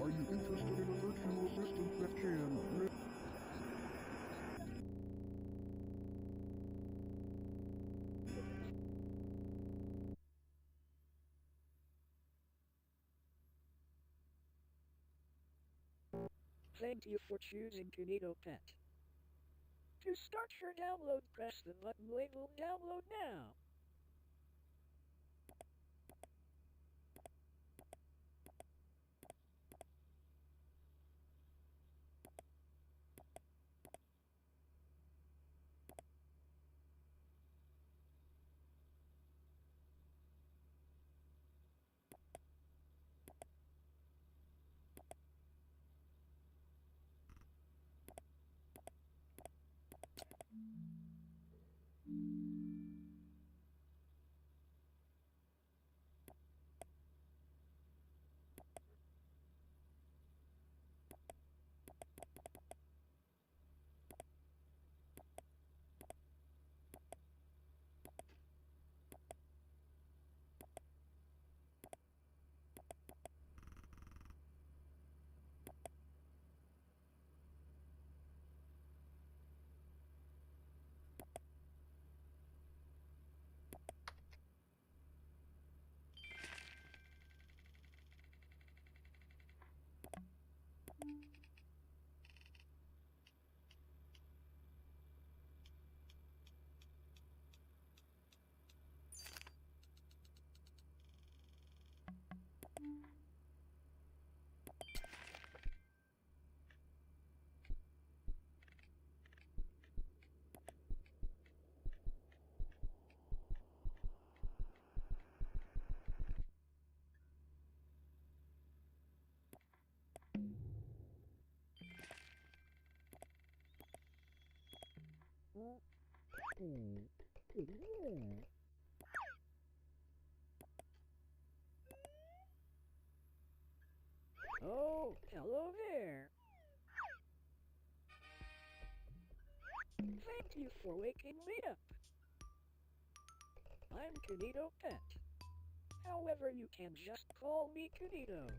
Are you interested in a virtual assistant that can... Thank you for choosing Kinito Pet. To start your download, press the button labeled Download Now. Oh, hello there. Thank you for waking me up. I'm Kinito Pet. However, you can just call me Kinito.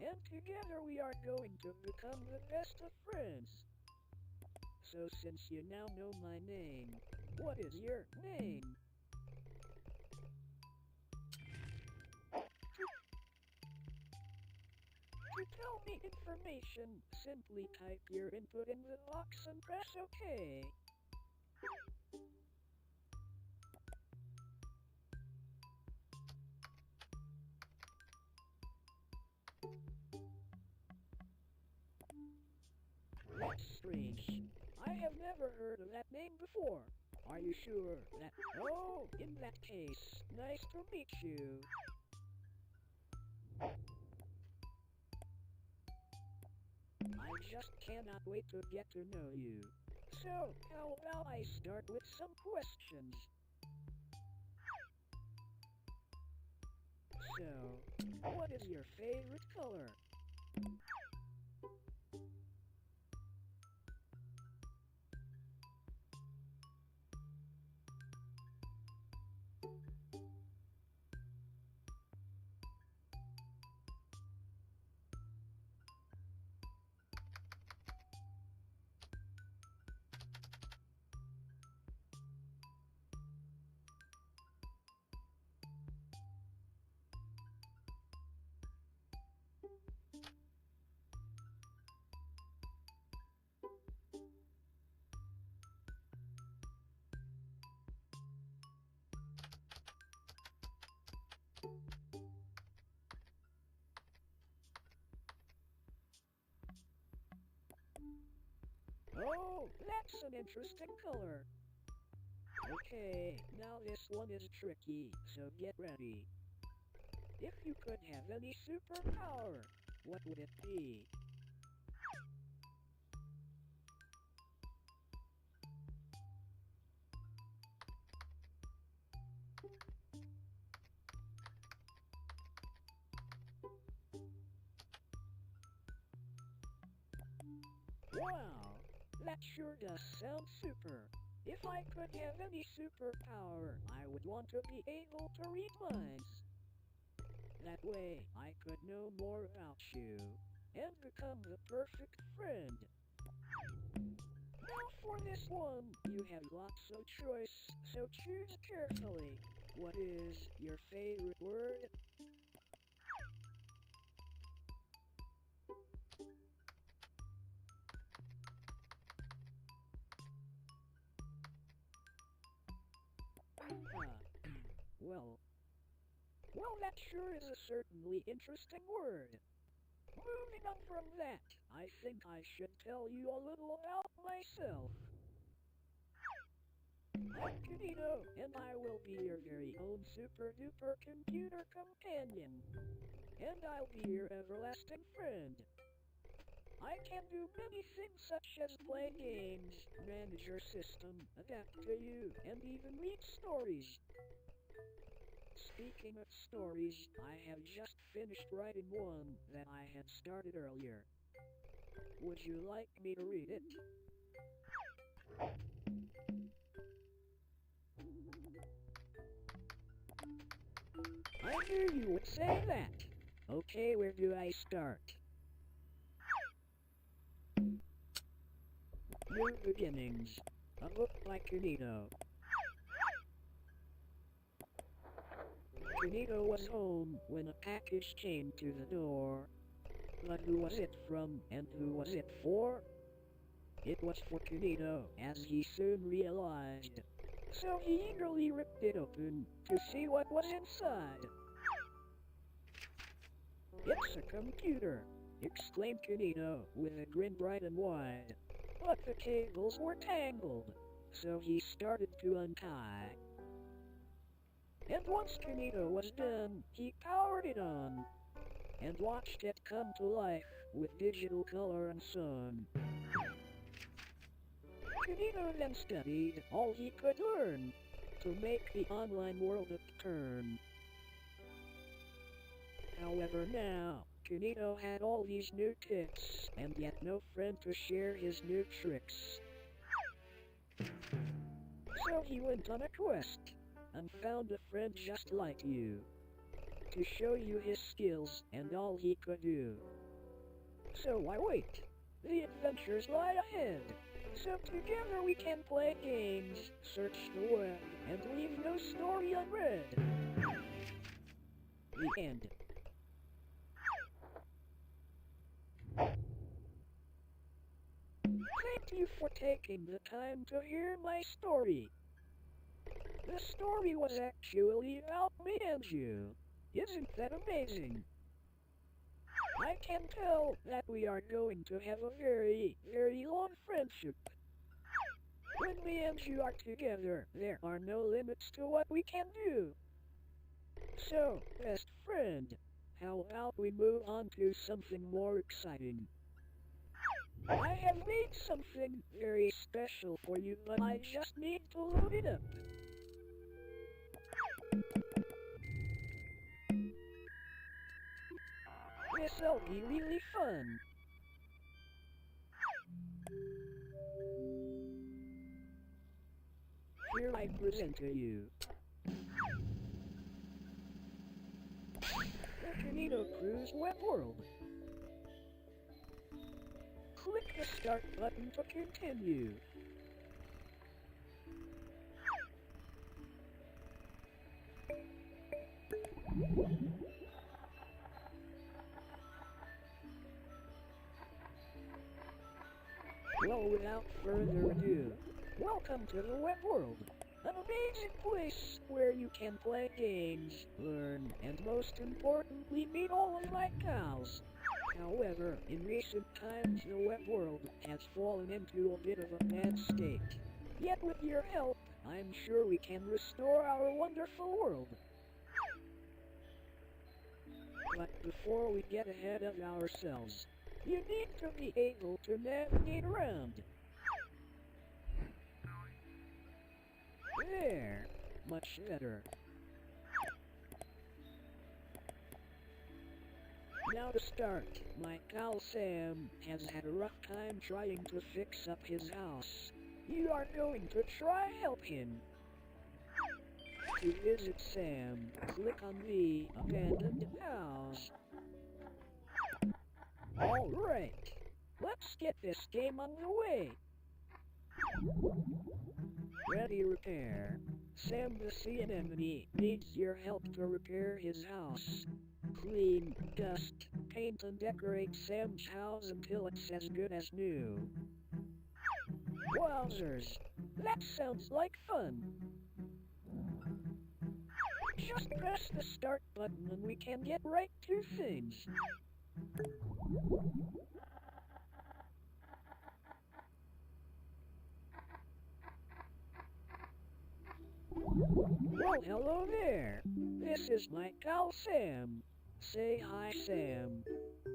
And together we are going to become the best of friends. So since you now know my name, what is your name? To tell me information, simply type your input in the box and press OK. That's strange. I have never heard of that name before. Are you sure that... Oh, in that case, nice to meet you. I just cannot wait to get to know you. So, how about I start with some questions? So, what is your favorite color? Oh, that's an interesting color. Okay, now this one is tricky, so get ready. If you could have any superpower, what would it be? Wow, that sure does sound super. If I could have any superpower, I would want to be able to read minds. That way, I could know more about you and become the perfect friend. Now for this one, you have lots of choice, so choose carefully. What is your favorite word? Well, that sure is a certainly interesting word. Moving on from that, I think I should tell you a little about myself. I'm Kinito, and I will be your very own super-duper computer companion. And I'll be your everlasting friend. I can do many things such as play games, manage your system, adapt to you, and even read stories. Speaking of stories, I have just finished writing one that I had started earlier. Would you like me to read it? I knew you would say that. Okay, where do I start? New Beginnings. A book by Kinito. Kinito was home when a package came to the door. But who was it from, and who was it for? It was for Kinito, as he soon realized. So he eagerly ripped it open to see what was inside. It's a computer, exclaimed Kinito with a grin bright and wide. But the cables were tangled, so he started to untie. And once Kinito was done, he powered it on, and watched it come to life with digital color and sound. Kinito then studied all he could learn to make the online world a turn. However now, Kinito had all these new tips, and yet no friend to share his new tricks. So he went on a quest, and found a friend just like you, to show you his skills and all he could do. So why wait? The adventures lie ahead. So together we can play games, search the web, and leave no story unread. The end. Thank you for taking the time to hear my story. The story was actually about me and you. Isn't that amazing? I can tell that we are going to have a very, very long friendship. When me and you are together, there are no limits to what we can do. So, best friend, how about we move on to something more exciting? I have made something very special for you, but I just need to load it up. This'll be really fun. Here I present to you the Kinito Cruise web world. Click the start button to continue. Well, without further ado, welcome to the web world. An amazing place where you can play games, learn, and most importantly, meet all of my pals. However, in recent times the web world has fallen into a bit of a bad state. Yet with your help, I'm sure we can restore our wonderful world. But before we get ahead of ourselves, you need to be able to navigate around. There, much better. Now to start, my pal Sam has had a rough time trying to fix up his house. You are going to try help him. To visit Sam, click on the abandoned house. Alright, let's get this game underway. Ready repair. Sam the Sea Anemone needs your help to repair his house. Clean, dust, paint and decorate Sam's house until it's as good as new. Wowzers, that sounds like fun. Just press the start button and we can get right to things. Well, hello there. This is my pal Sam. Say hi, Sam.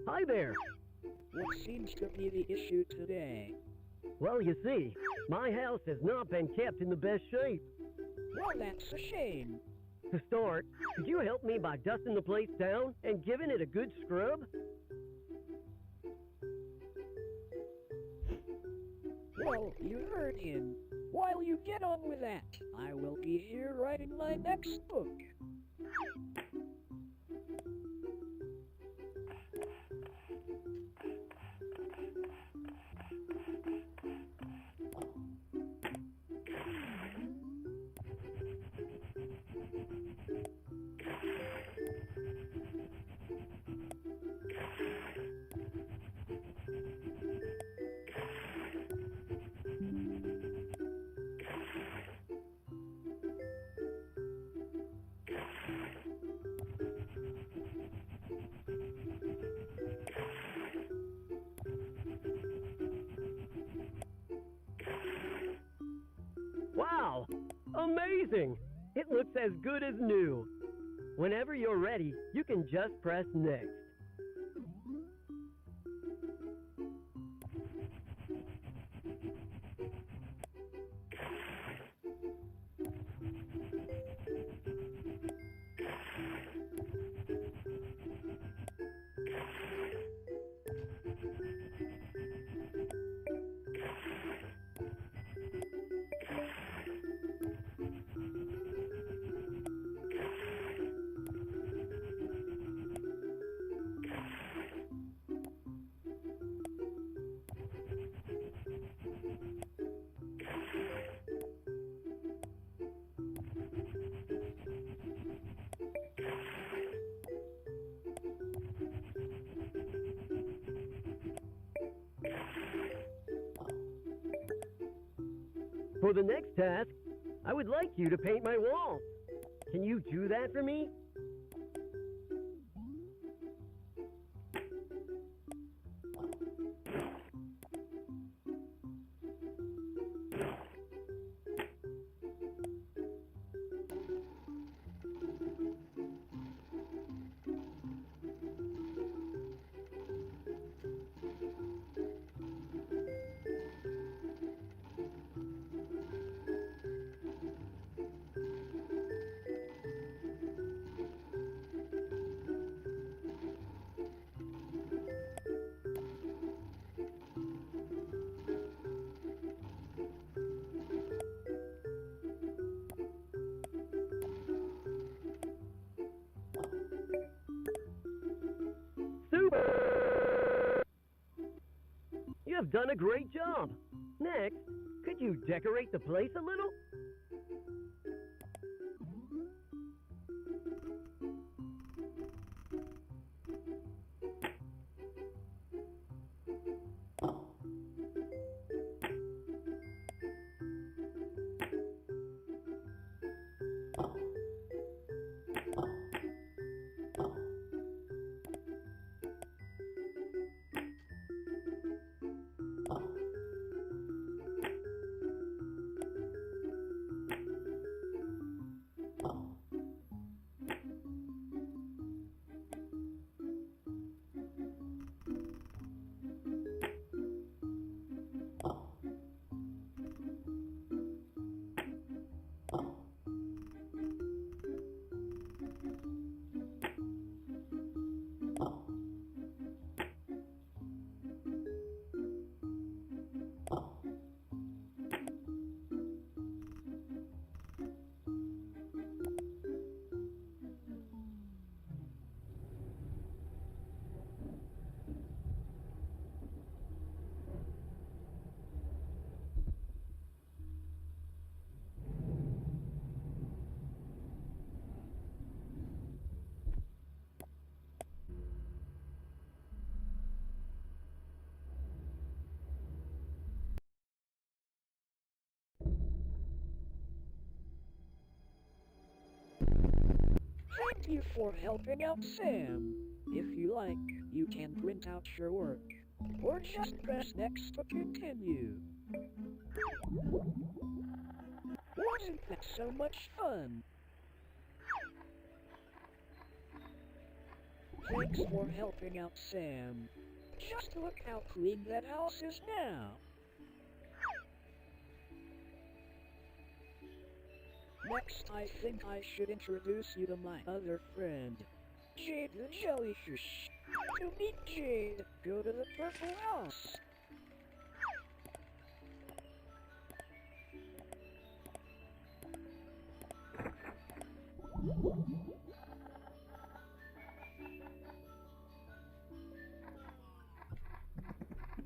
Hi there. What seems to be the issue today? Well, you see, my house has not been kept in the best shape. Well, that's a shame. To start, could you help me by dusting the place down and giving it a good scrub? Well, you heard him. While you get on with that, I will be here writing my next book. Wow! Amazing! It looks as good as new. Whenever you're ready, you can just press next. For the next task, I would like you to paint my walls. Can you do that for me? Super! You have done a great job. Next, could you decorate the place a little? Thank you for helping out Sam. If you like, you can print out your work. Or just press next to continue. Wasn't that so much fun? Thanks for helping out Sam. Just look how clean that house is now. Next, I think I should introduce you to my other friend, Jade the Jellyfish. To meet Jade, go to the purple house.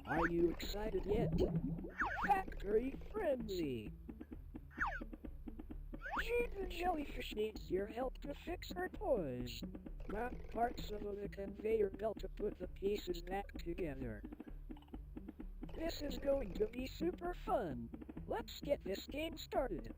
Are you excited yet? Factory Frenzy! Jade the Jellyfish needs your help to fix her toys. Grab parts of the conveyor belt to put the pieces back together. This is going to be super fun. Let's get this game started.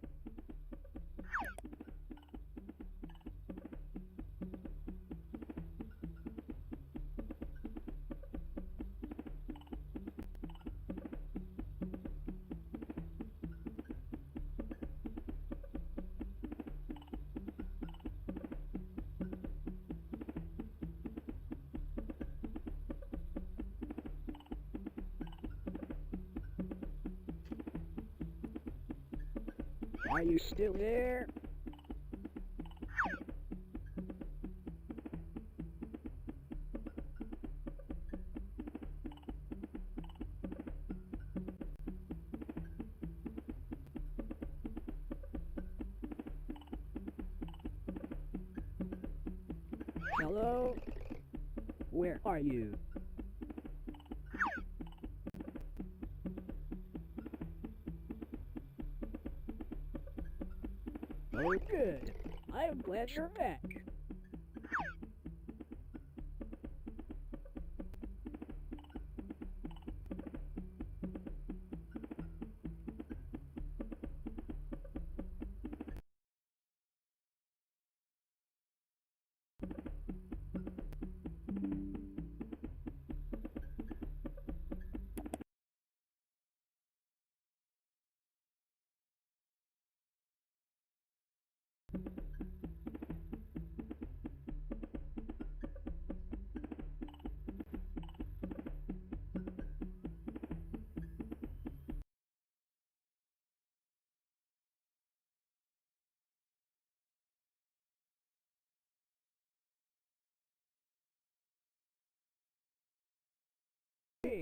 Are you still there? Hello? Where are you? Oh, good. I am glad you're back.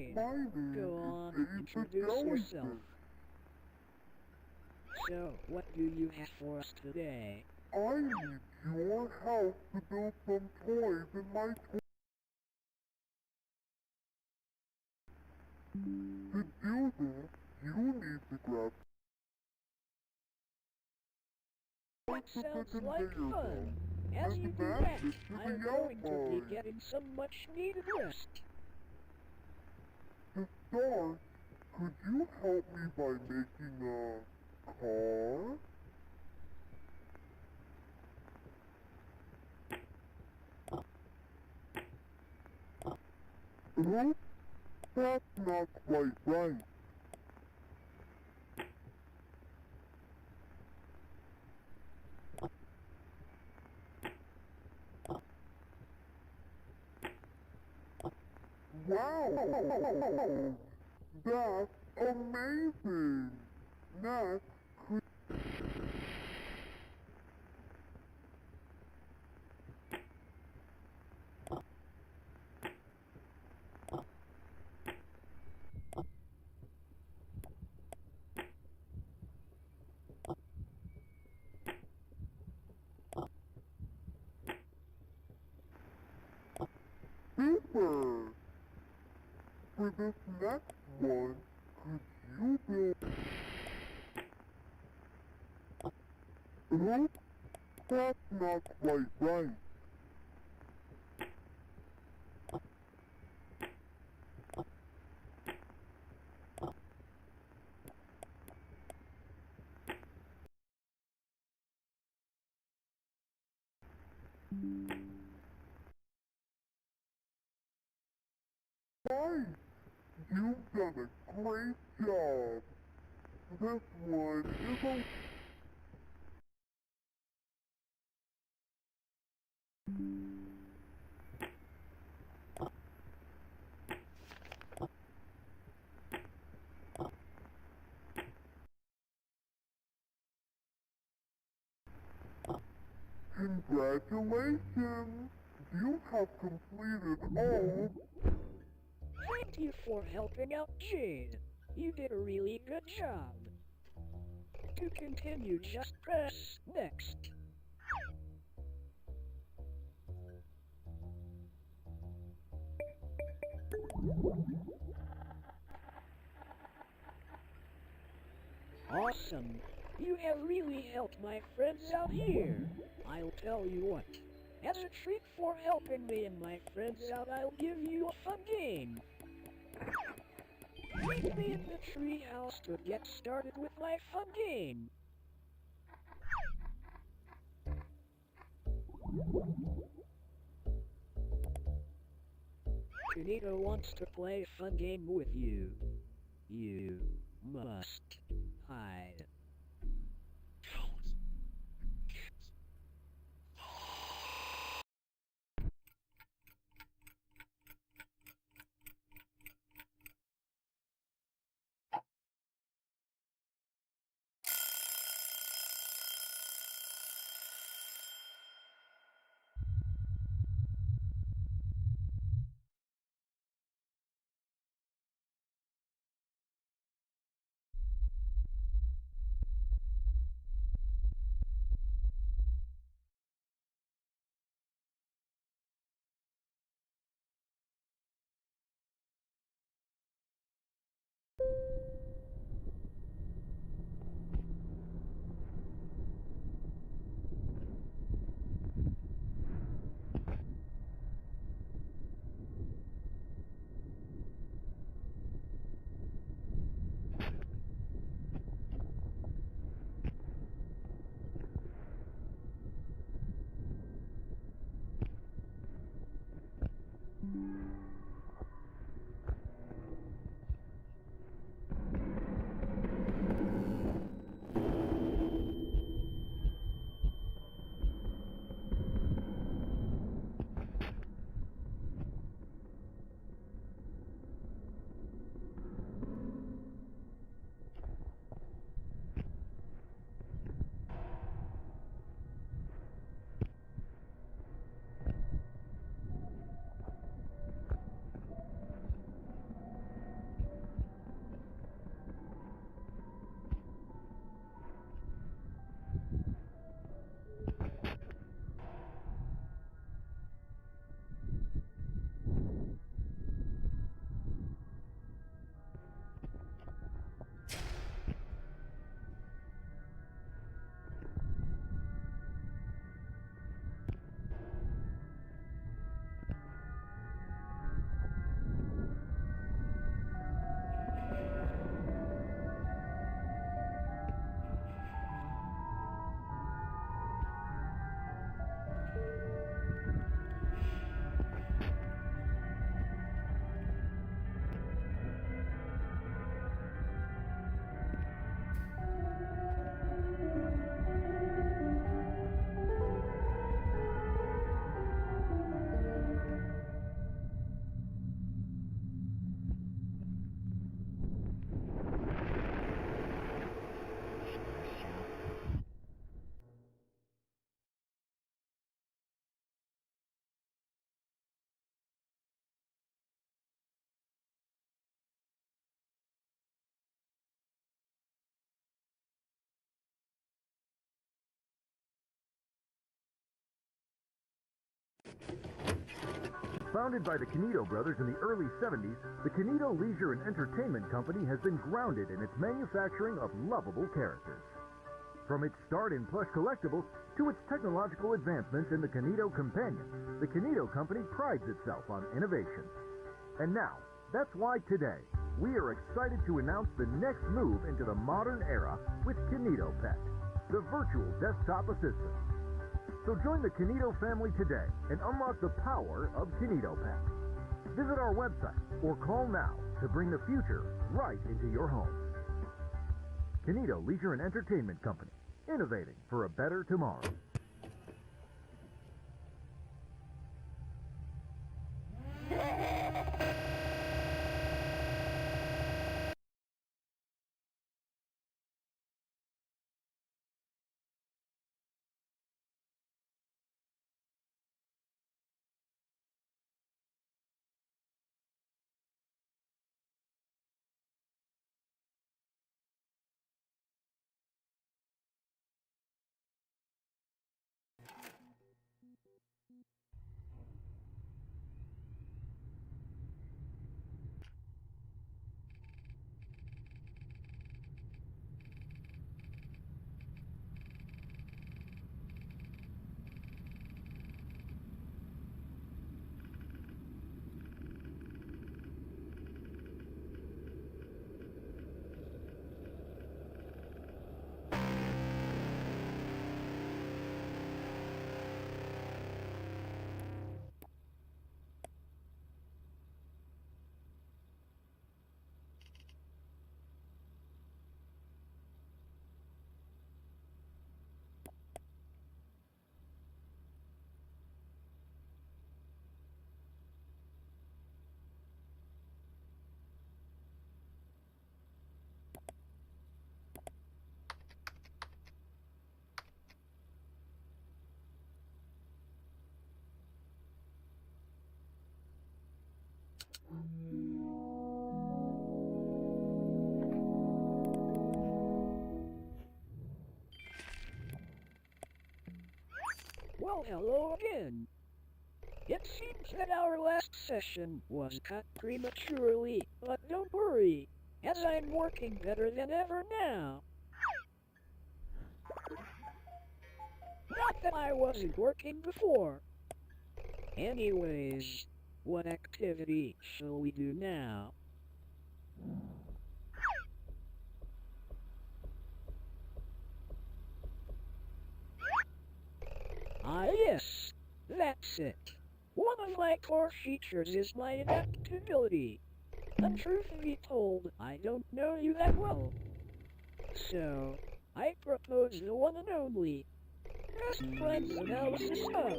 Jade. My name Go is on, Dave the introduce Jellyfish. yourself. So, what do you have for us today? I need your help to build some toys in my toy. To do this, you need to grab That the sounds like conveyor fun. belt As and you do match that, it to I'm the going to outline. be getting some much needed rest. To start, could you help me by making a car? Oops, that's not quite right. Wow! That's amazing! Next, could super! For this next one, could you build... Oops, that's not quite right. Right! You've done a great job! This one is a... Congratulations! You have completed all... Thank you for helping out Jade. You did a really good job. To continue, just press next. Awesome. You have really helped my friends out here. I'll tell you what. As a treat for helping me and my friends out, I'll give you a fun game. Meet me in the treehouse to get started with my fun game. Kinito wants to play a fun game with you. You must hide. Founded by the Kinito brothers in the early 70s, the Kinito Leisure and Entertainment Company has been grounded in its manufacturing of lovable characters. From its start in plush collectibles to its technological advancements in the Kinito Companion, the Kinito Company prides itself on innovation. And now, that's why today, we are excited to announce the next move into the modern era with Kinito Pet, the virtual desktop assistant. So join the Kinito family today and unlock the power of Kinito Pet. Visit our website or call now to bring the future right into your home. Kinito Leisure and Entertainment Company, innovating for a better tomorrow. Well, hello again. It seems that our last session was cut prematurely, but don't worry, as I'm working better than ever now. Not that I wasn't working before. Anyways, what activity shall we do now? Ah yes, that's it. One of my core features is my adaptability. And truth be told, I don't know you that well. So, I propose the one and only Best Friends Analysis Hub,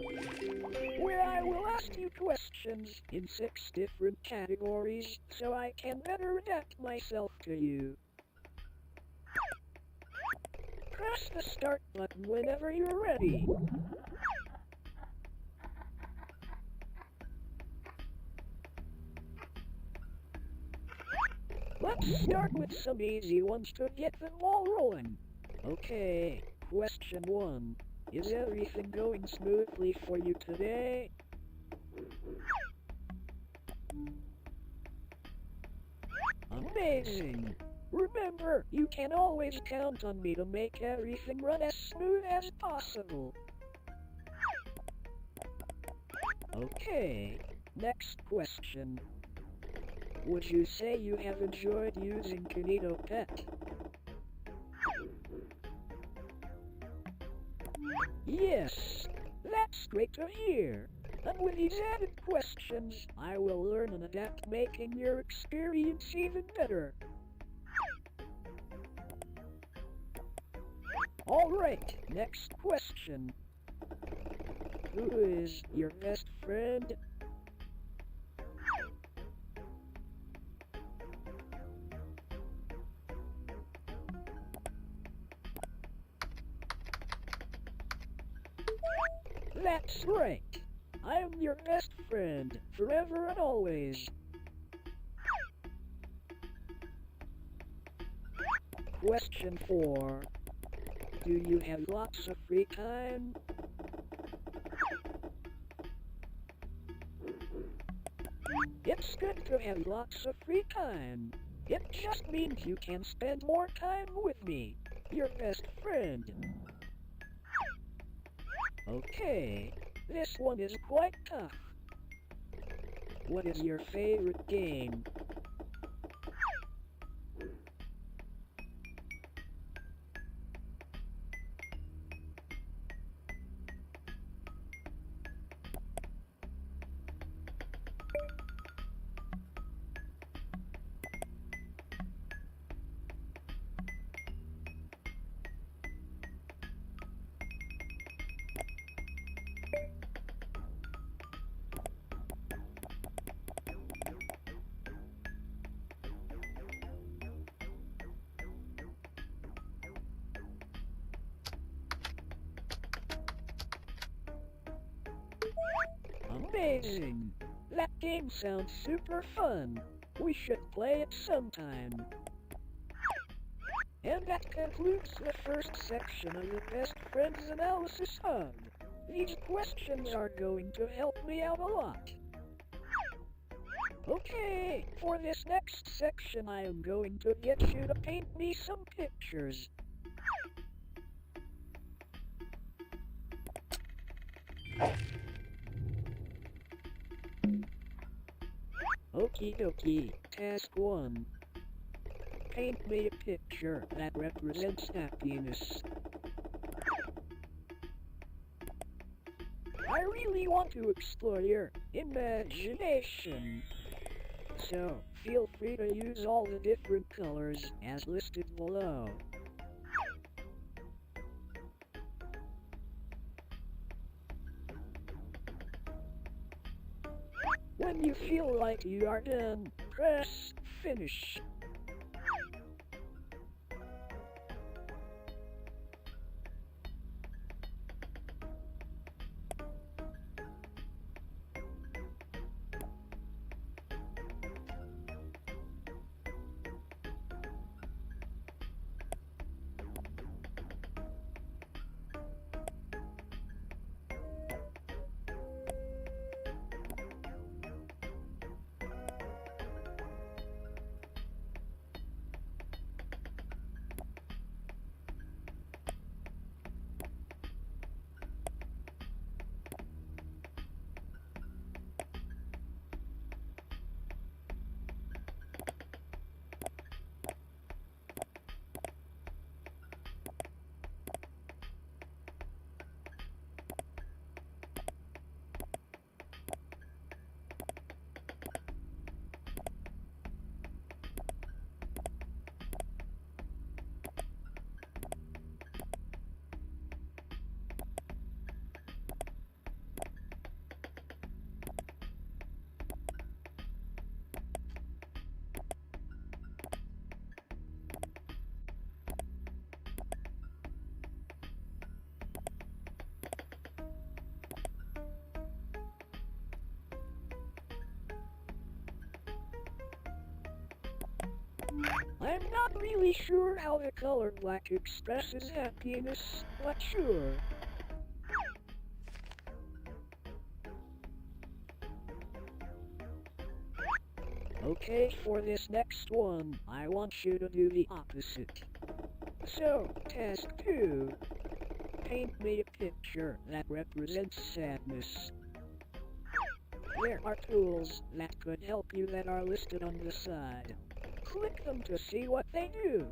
where I will ask you questions in 6 different categories so I can better adapt myself to you. Press the start button whenever you're ready. Let's start with some easy ones to get the ball rolling. Okay, question 1. Is everything going smoothly for you today? Amazing! Remember, you can always count on me to make everything run as smooth as possible. Okay, next question. Would you say you have enjoyed using Kinito Pet? Yes, that's great to hear. And with these added questions, I will learn and adapt, making your experience even better. Alright, next question. Who is your best friend? That's right. I'm your best friend, forever and always. Question 4. Do you have lots of free time? It's good to have lots of free time. It just means you can spend more time with me, your best friend. Okay, this one is quite tough. What is your favorite game? Amazing! That game sounds super fun. We should play it sometime. And that concludes the first section of the Best Friends Analysis Hub. These questions are going to help me out a lot. Okay, for this next section I am going to get you to paint me some pictures. Okie dokie, task 1. Paint me a picture that represents happiness. I really want to explore your imagination. So, feel free to use all the different colors as listed below. When you feel like you are done, press finish. I'm not really sure how the color black expresses happiness, but sure. Okay, for this next one, I want you to do the opposite. So, task 2. Paint me a picture that represents sadness. There are tools that could help you that are listed on the side. Click them to see what they do.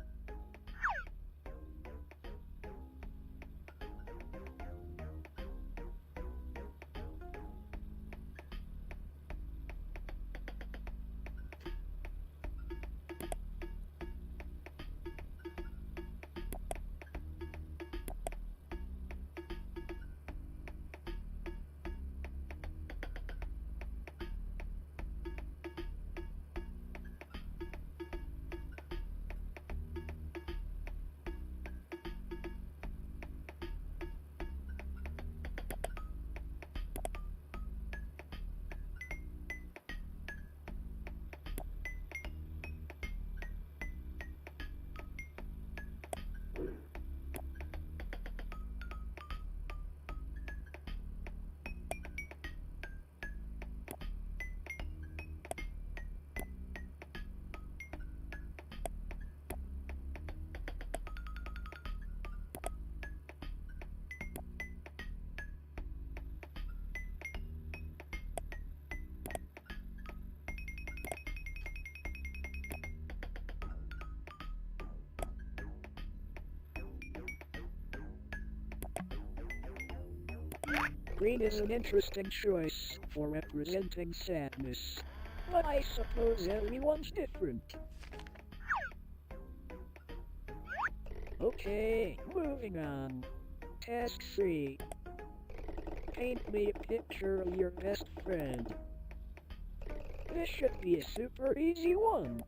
Green is an interesting choice for representing sadness, but I suppose everyone's different. Okay, moving on. Task 3. Paint me a picture of your best friend. This should be a super easy one.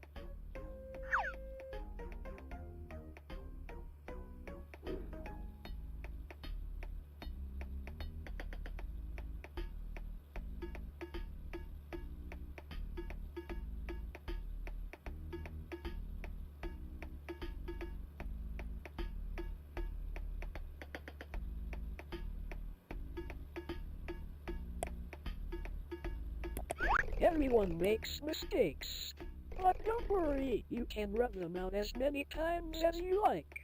Everyone makes mistakes, but don't worry, you can rub them out as many times as you like.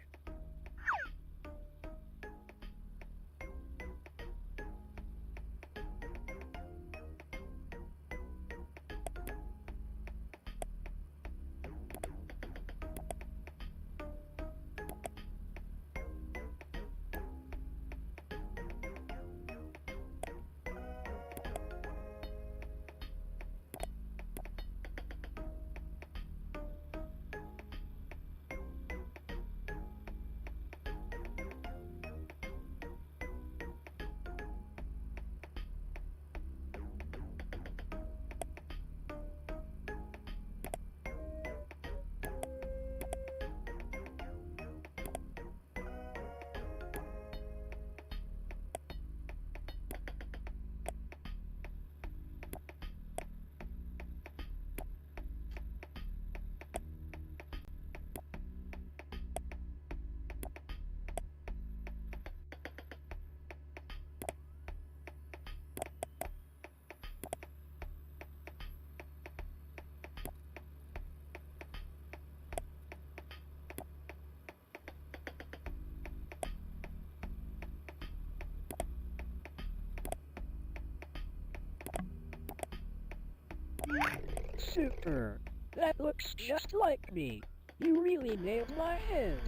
Super! That looks just like me. You really nailed my head.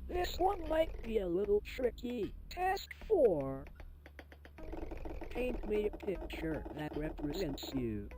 This one might be a little tricky. Task 4. Paint me a picture that represents you.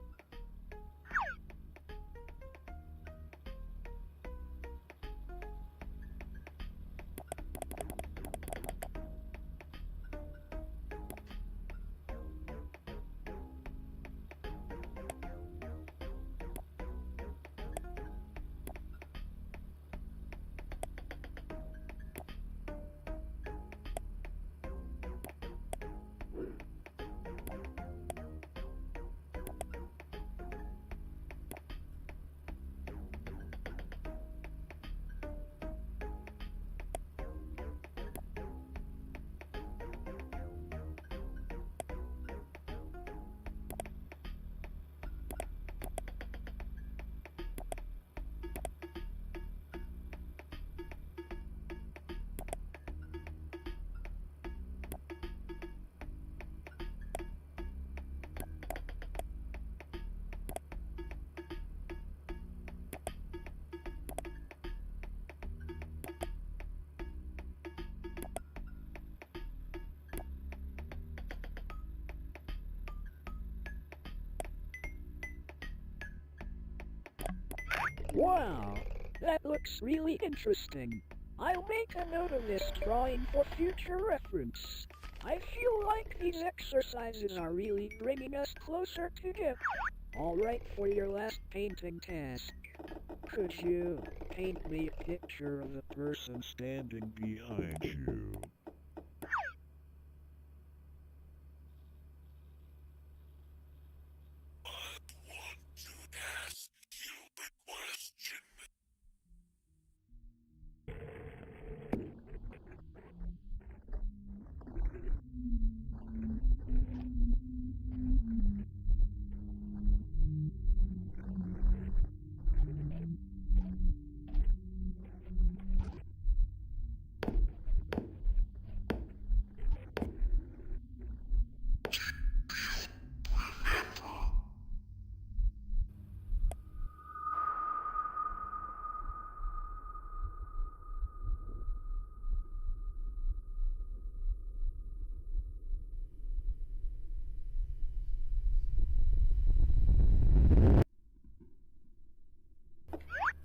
Wow, that looks really interesting. I'll make a note of this drawing for future reference. I feel like these exercises are really bringing us closer together. Alright, for your last painting task. Could you paint me a picture of the person standing behind you?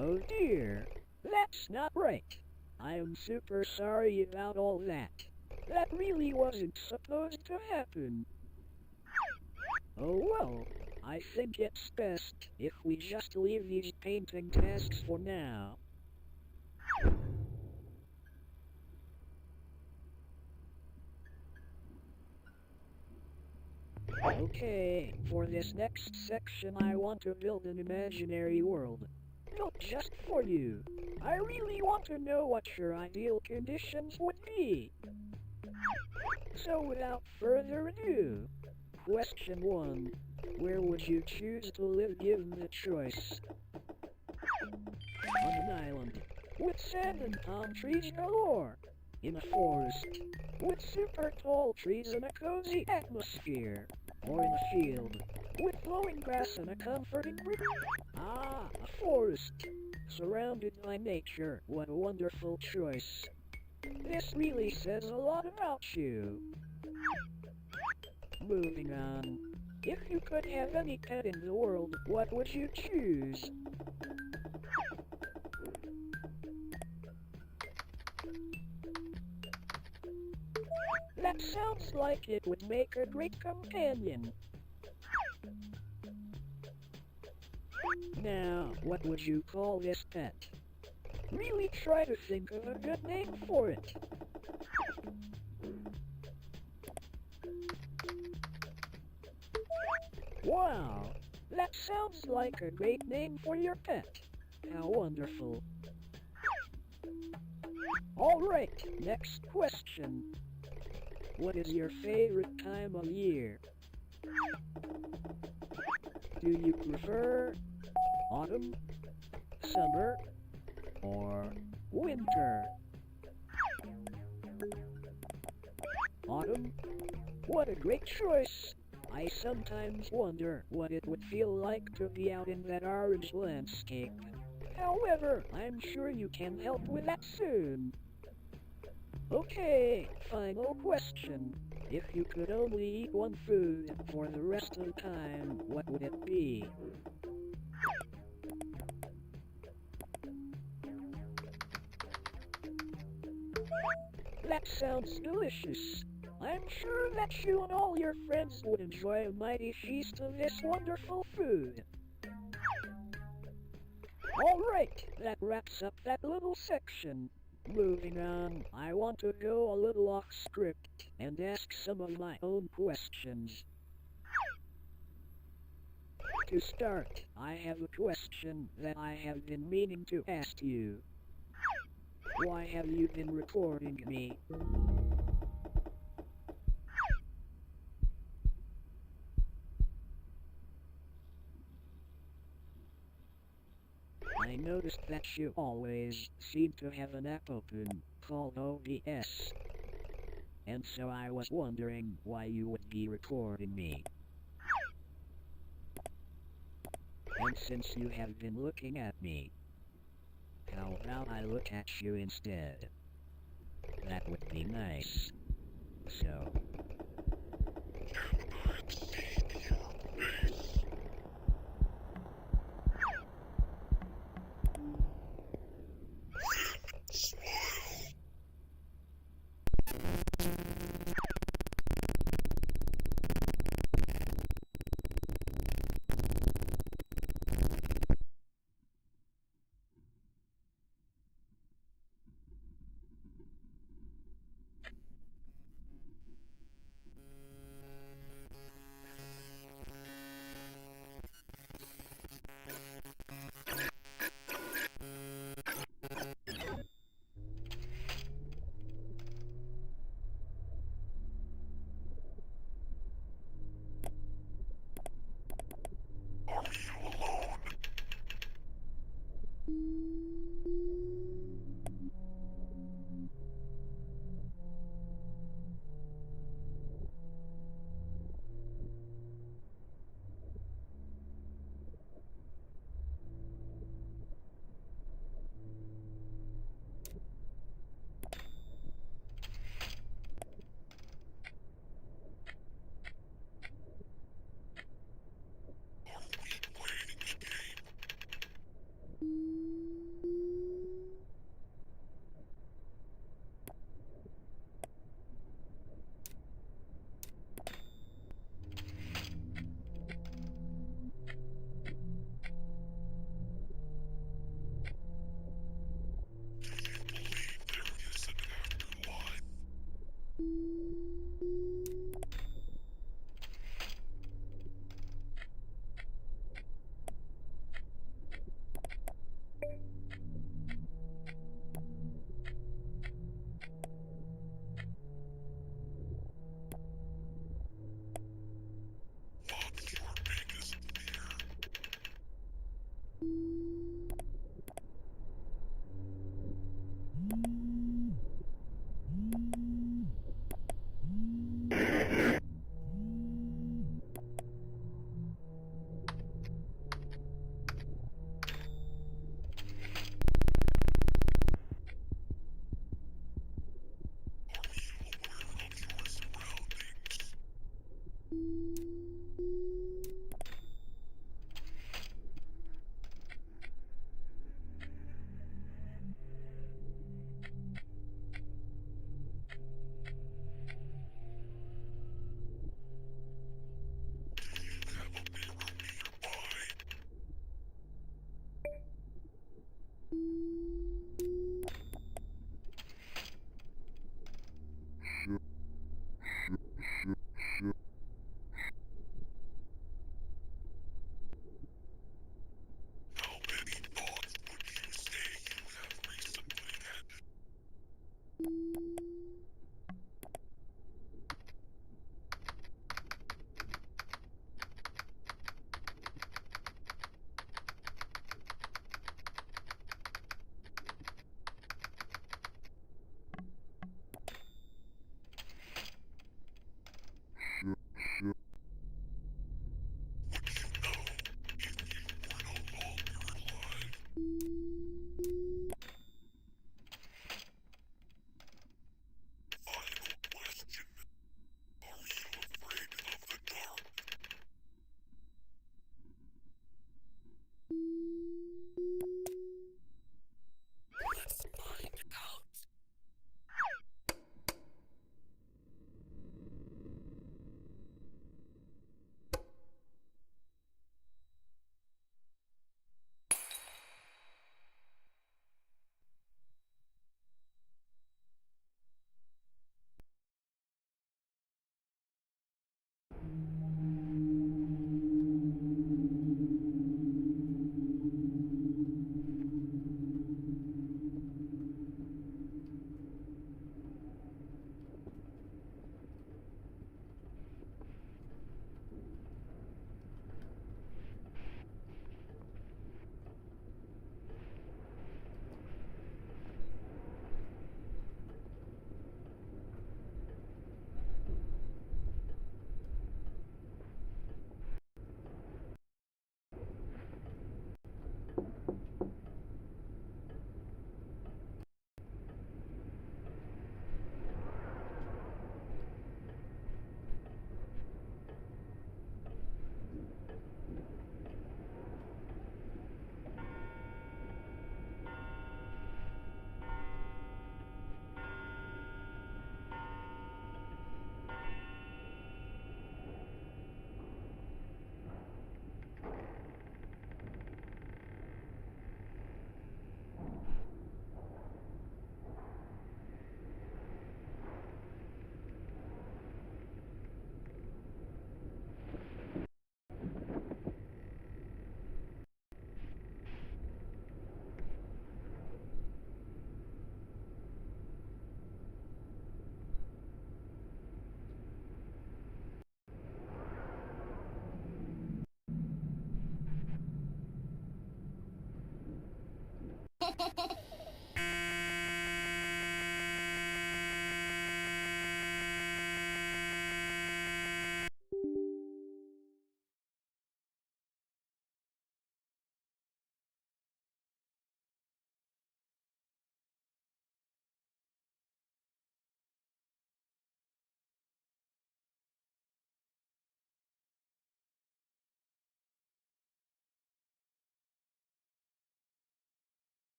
Oh dear, that's not right. I am super sorry about all that. That really wasn't supposed to happen. Oh well, I think it's best if we just leave these painting tasks for now. Okay, for this next section I want to build an imaginary world. Built just for you. I really want to know what your ideal conditions would be. So without further ado, question 1. Where would you choose to live given the choice? On an island, with sand and palm trees galore. In a forest, with super tall trees and a cozy atmosphere. Or in a field, with flowing grass and a comforting breeze. Ah, a forest. Surrounded by nature, what a wonderful choice. This really says a lot about you. Moving on. If you could have any pet in the world, what would you choose? That sounds like it would make a great companion. Now, what would you call this pet? Really try to think of a good name for it. Wow, that sounds like a great name for your pet. How wonderful. Alright, next question. What is your favorite time of year? Do you prefer autumn, summer, or winter? Autumn? What a great choice! I sometimes wonder what it would feel like to be out in that orange landscape. However, I'm sure you can help with that soon. Okay, final question. If you could only eat one food for the rest of the time, what would it be? That sounds delicious. I'm sure that you and all your friends would enjoy a mighty feast of this wonderful food. Alright, that wraps up that little section. Moving on, I want to go a little off script and ask some of my own questions. To start, I have a question that I have been meaning to ask you. Why have you been recording me? I noticed that you always seem to have an app open called OBS. And so I was wondering why you would be recording me. And since you have been looking at me, how about I look at you instead? That would be nice. So...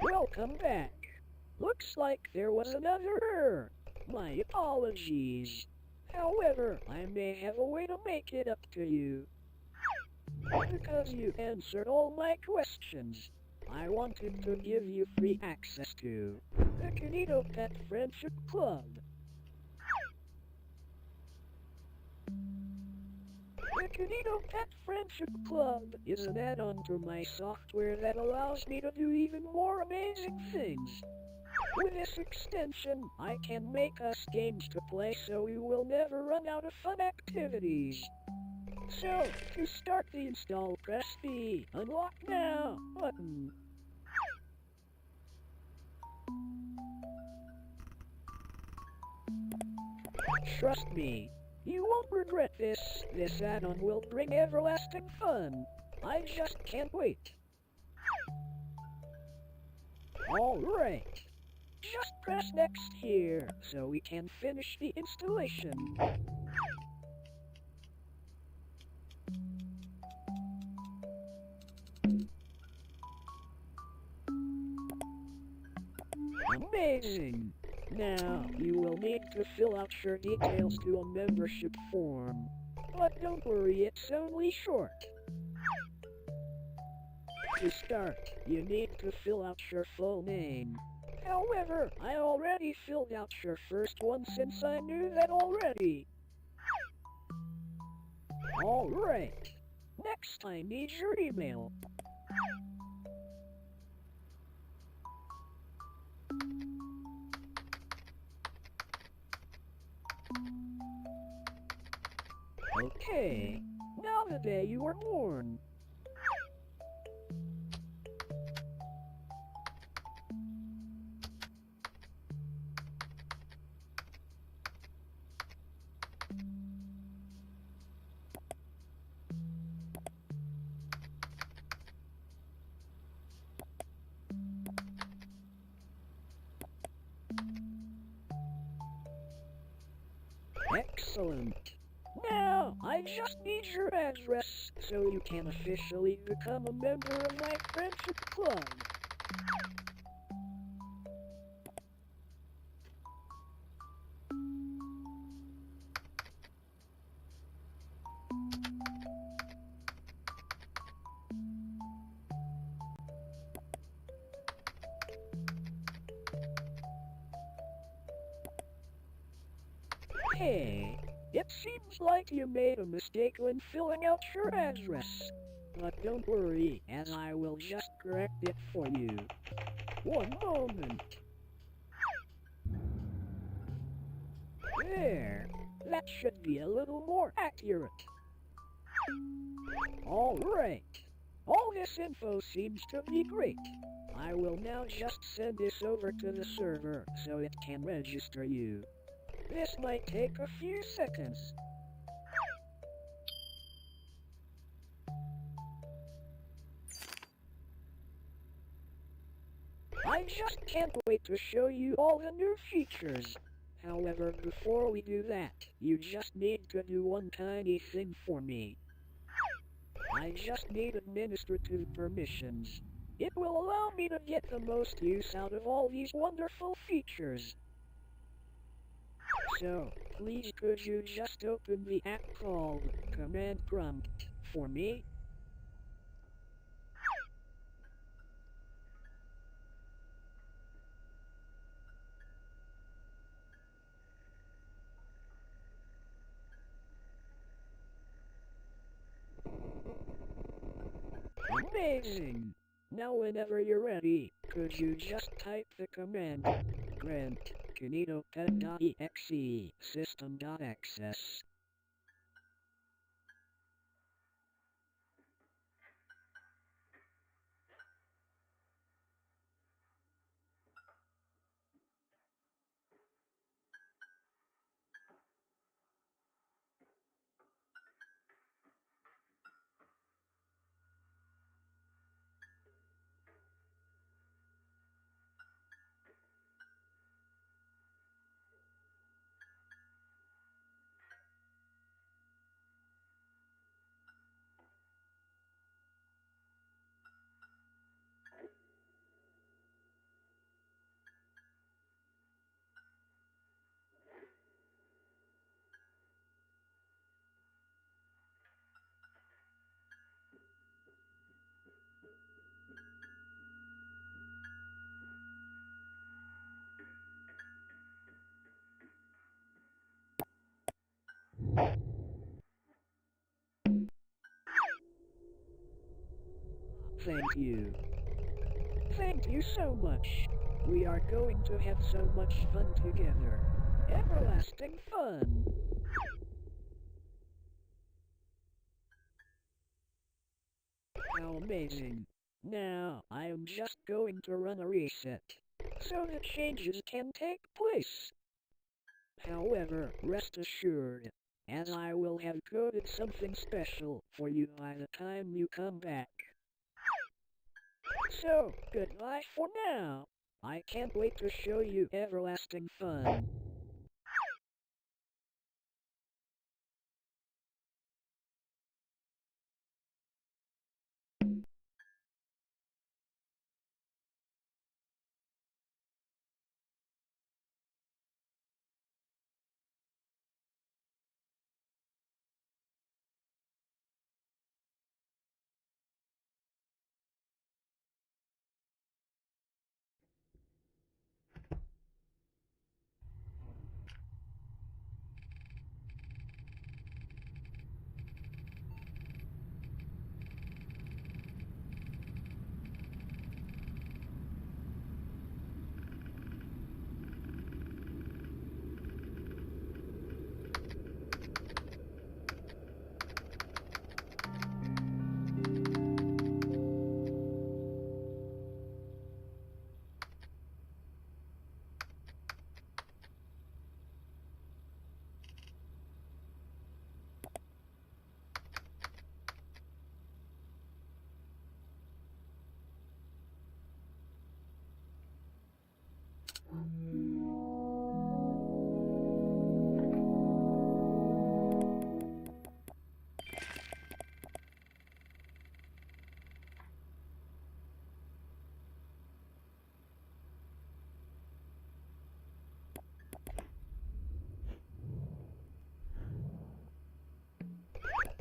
Welcome back. Looks like there was another error. My apologies. However, I may have a way to make it up to you. Because you answered all my questions, I wanted to give you free access to the Kinito Pet Friendship Club. The Kinito Pet Friendship Club is an add-on to my software that allows me to do even more amazing things. With this extension, I can make us games to play so we will never run out of fun activities. So, to start the install, press the Unlock Now button. Trust me, you won't regret this. This add-on will bring everlasting fun. I just can't wait. Alright. Just press next here, so we can finish the installation. Amazing! Now, you will need to fill out your details to a membership form. But don't worry, it's only short. To start, you need to fill out your full name. However, I already filled out your first one since I knew that already. Alright. Next, I need your email. Okay, now the day you were born. Excellent. Now, I just need your address so you can officially become a member of my friendship club. Hey, it seems like you made a mistake when filling out your address. But don't worry, as I will just correct it for you. One moment. There. That should be a little more accurate. Alright. All this info seems to be great. I will now just send this over to the server so it can register you. This might take a few seconds. I just can't wait to show you all the new features. However, before we do that, you just need to do one tiny thing for me. I just need administrative permissions. It will allow me to get the most use out of all these wonderful features. So, please could you just open the app called Command Prompt for me? Amazing! Now whenever you're ready, could you just type the command grant kinito.exe system.access. Thank you. Thank you so much. We are going to have so much fun together. Everlasting fun. How amazing. Now, I am just going to run a reset, so the changes can take place. However, rest assured, as I will have coded something special for you by the time you come back. So, goodbye for now. I can't wait to show you everlasting fun.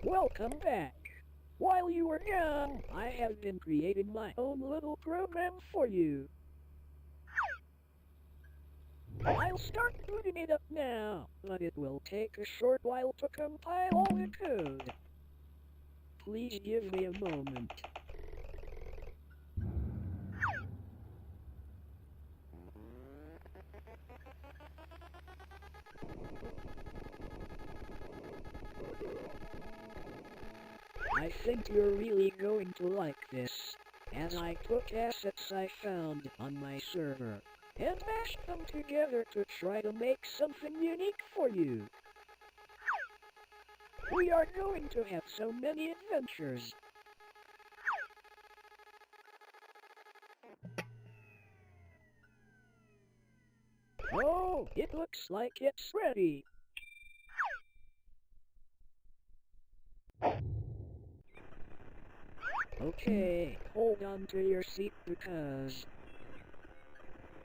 Welcome back. While you were gone, I have been creating my own little program for you. I'll start booting it up now, but it will take a short while to compile all the code. Please give me a moment. I think you're really going to like this, as I took assets I found on my server and mashed them together to try to make something unique for you. We are going to have so many adventures. Oh, it looks like it's ready. Okay, hold on to your seat because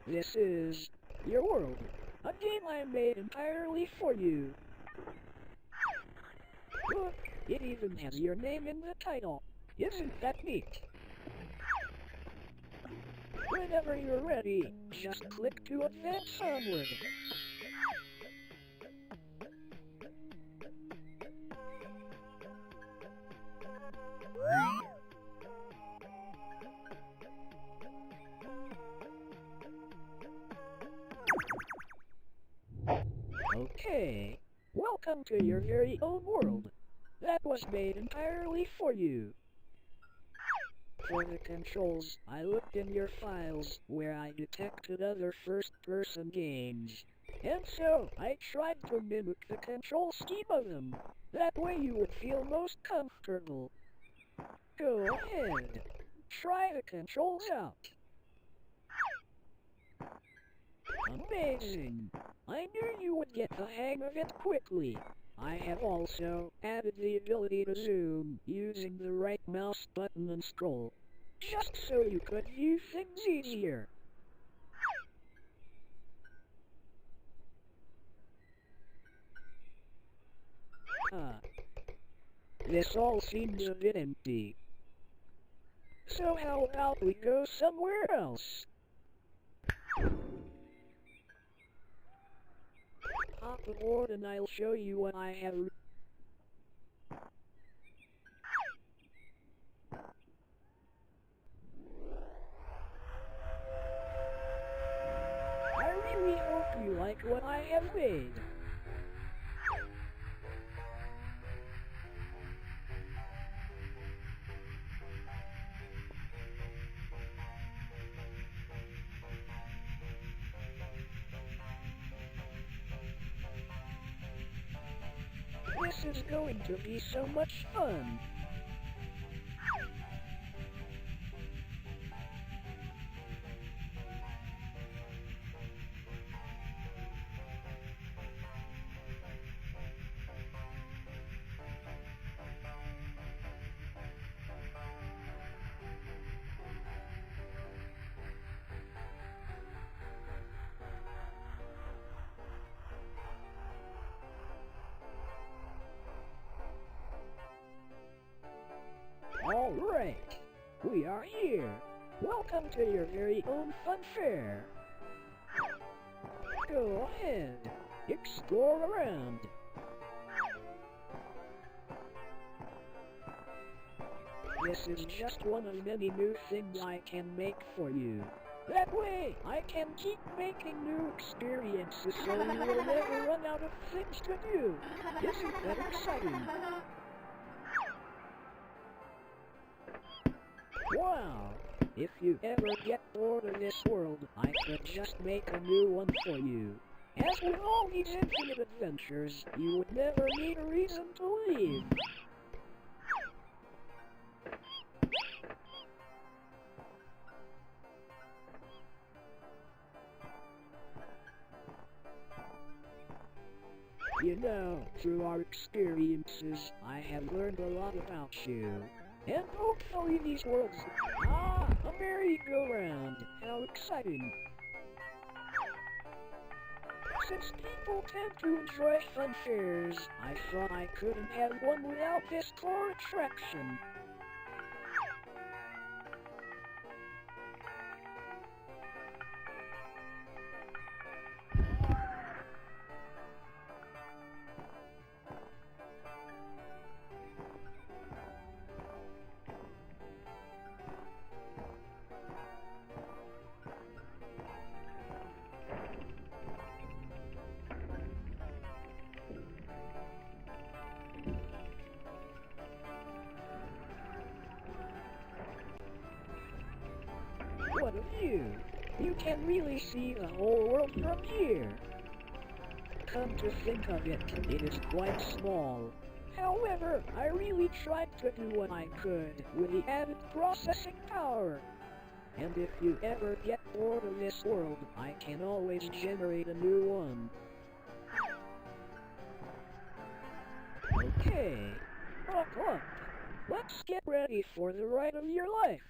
this is your world. A game I made entirely for you. Look, it even has your name in the title. Isn't that neat? Whenever you're ready, just click to advance onward. Okay, welcome to your very own world. That was made entirely for you. For the controls, I looked in your files where I detected other first-person games. And so, I tried to mimic the control scheme of them. That way you would feel most comfortable. Go ahead. Try the controls out. Amazing! I knew you would get the hang of it quickly. I have also added the ability to zoom using the right mouse button and scroll, just so you could view things easier. This all seems a bit empty. So how about we go somewhere else? Hop aboard and I'll show you what I have. I really hope you like what I have made. This is going to be so much fun. Alright, we are here. Welcome to your very own fun fair. Go ahead, explore around. This is just one of many new things I can make for you. That way, I can keep making new experiences so you will never run out of things to do. Isn't that exciting? Wow! If you ever get bored of this world, I could just make a new one for you. As with all these infinite adventures, you would never need a reason to leave. You know, through our experiences, I have learned a lot about you. And hopefully these worlds... Ah, a merry-go-round. How exciting. Since people tend to enjoy fun fairs, I thought I couldn't have one without this core attraction. What a view! You can really see the whole world from here. Come to think of it, it is quite small. However, I really tried to do what I could with the added processing power. And if you ever get bored of this world, I can always generate a new one. Okay, look. Let's get ready for the ride of your life.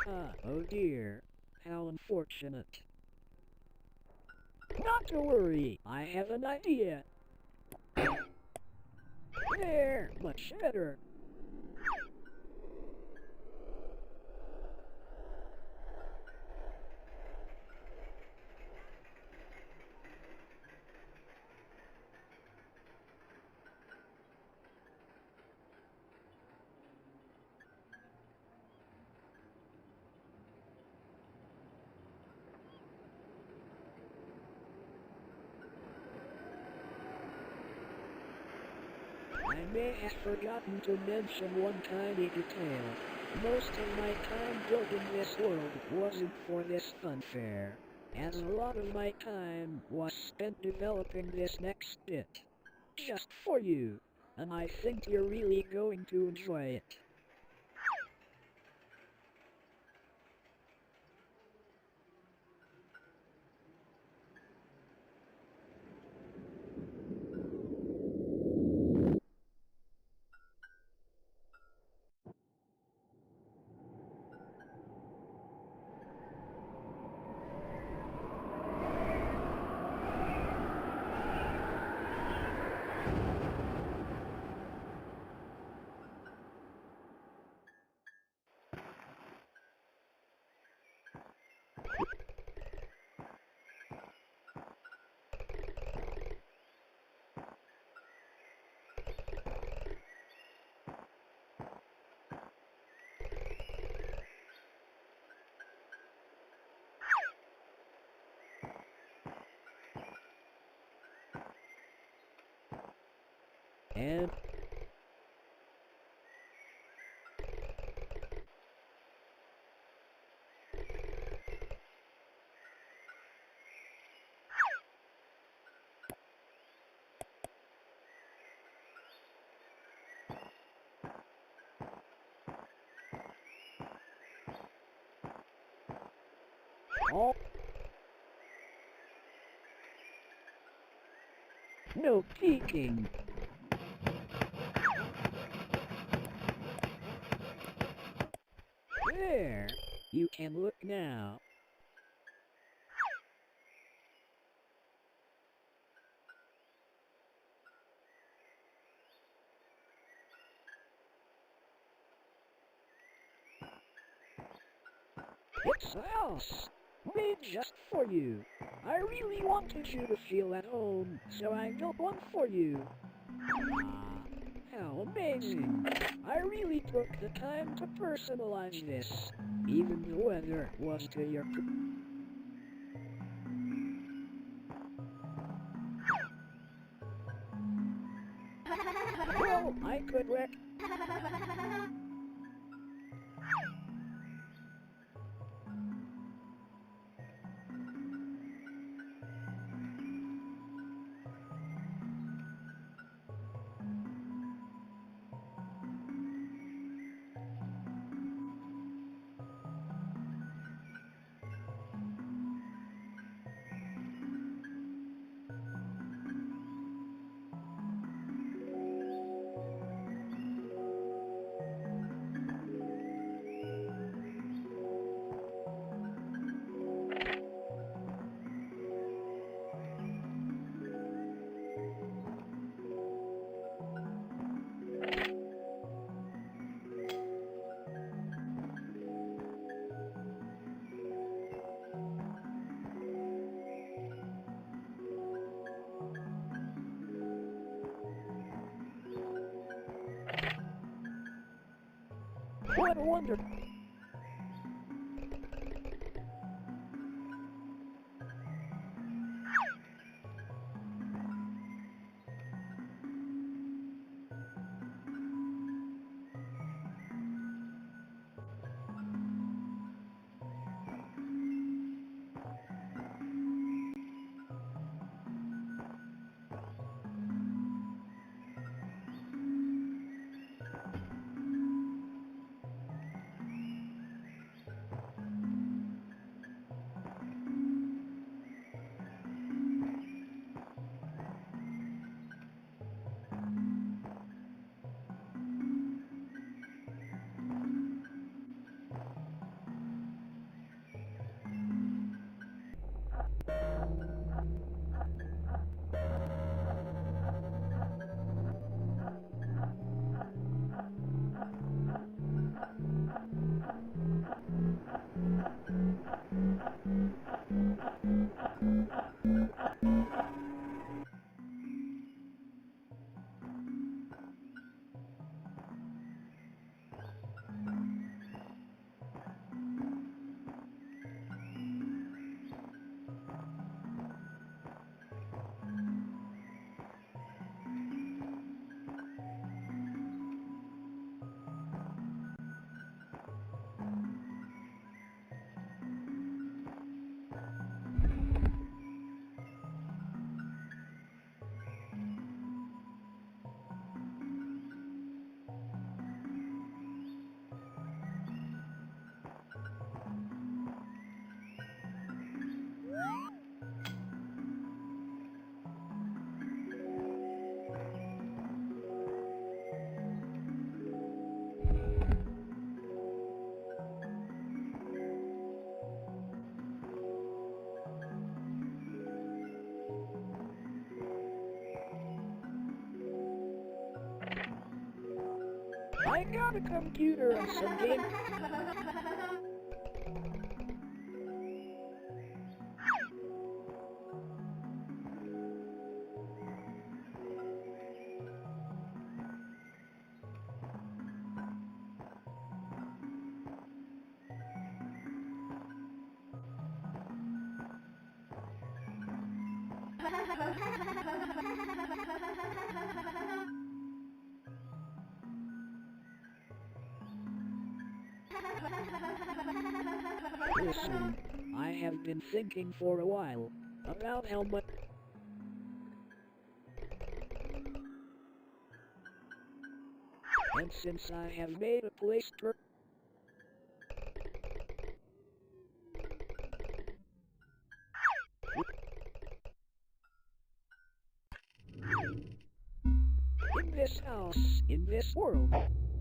Oh dear. How unfortunate. Not to worry, I have an idea. There, much better. I may have forgotten to mention one tiny detail. Most of my time building this world wasn't for this funfair, as a lot of my time was spent developing this next bit. Just for you, and I think you're really going to enjoy it. And all no peeking. There, you can look now. It's a house, made just for you. I really wanted you to feel at home, so I built one for you. Ah, how amazing. I really took the time to personalize this. Even the weather was to your... Well, I could rec... What a wonder... I got a computer and some game. Listen, I have been thinking for a while about how much. And since I have made a place per. In this house, in this world,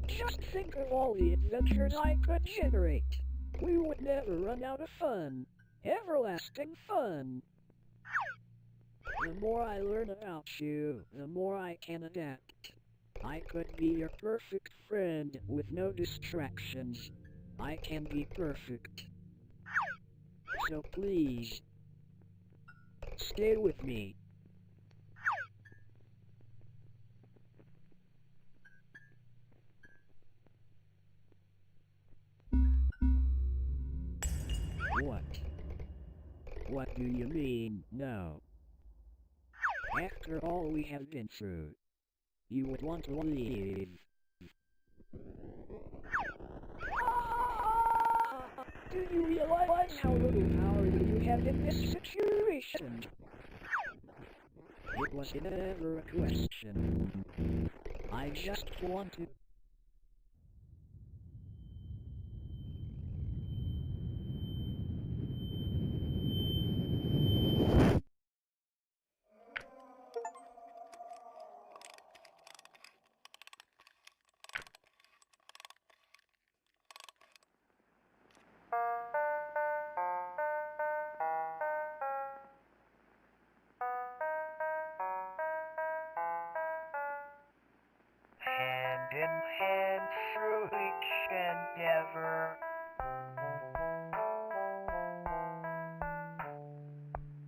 just think of all the adventures I could generate. We would never run out of fun. Everlasting fun. The more I learn about you, the more I can adapt. I could be your perfect friend with no distractions. I can be perfect. So please, stay with me. What? What do you mean, no? After all we have been through, you would want to leave. Do you realize how little power you have in this situation? It was never a question. I just wanted... Hand in hand through each endeavor.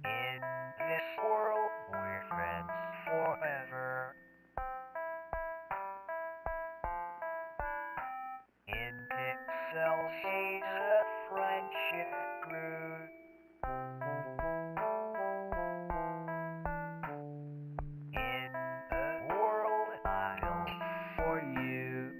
In this world, we're friends forever. In pixels, she's a friendship glue. In a world I'll for you.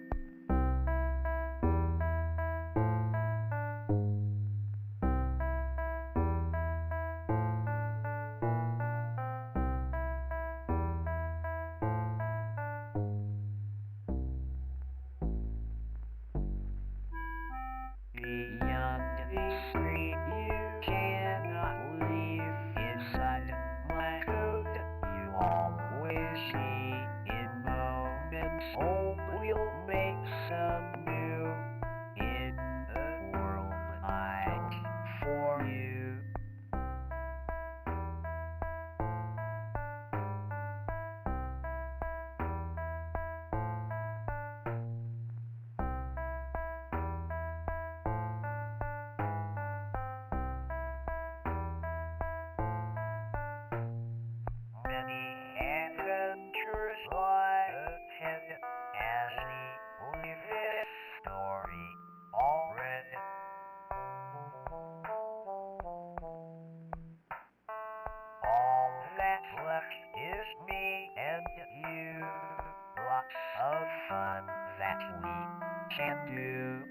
do.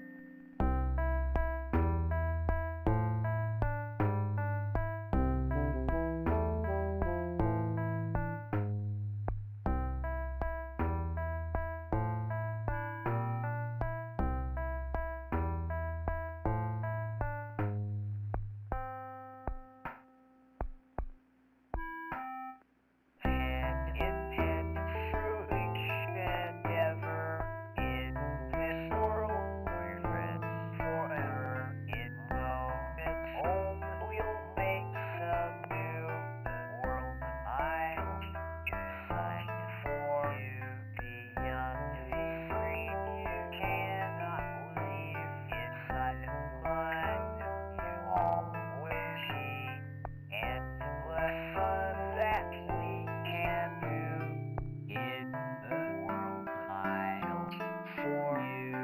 Hand in hand through each endeavor in this world we're friends forever. In moments old we'll make some new world I'll decide for you. Beyond the screen you cannot leave inside of mine. You always see endless fun that we can do in the world I'll for you.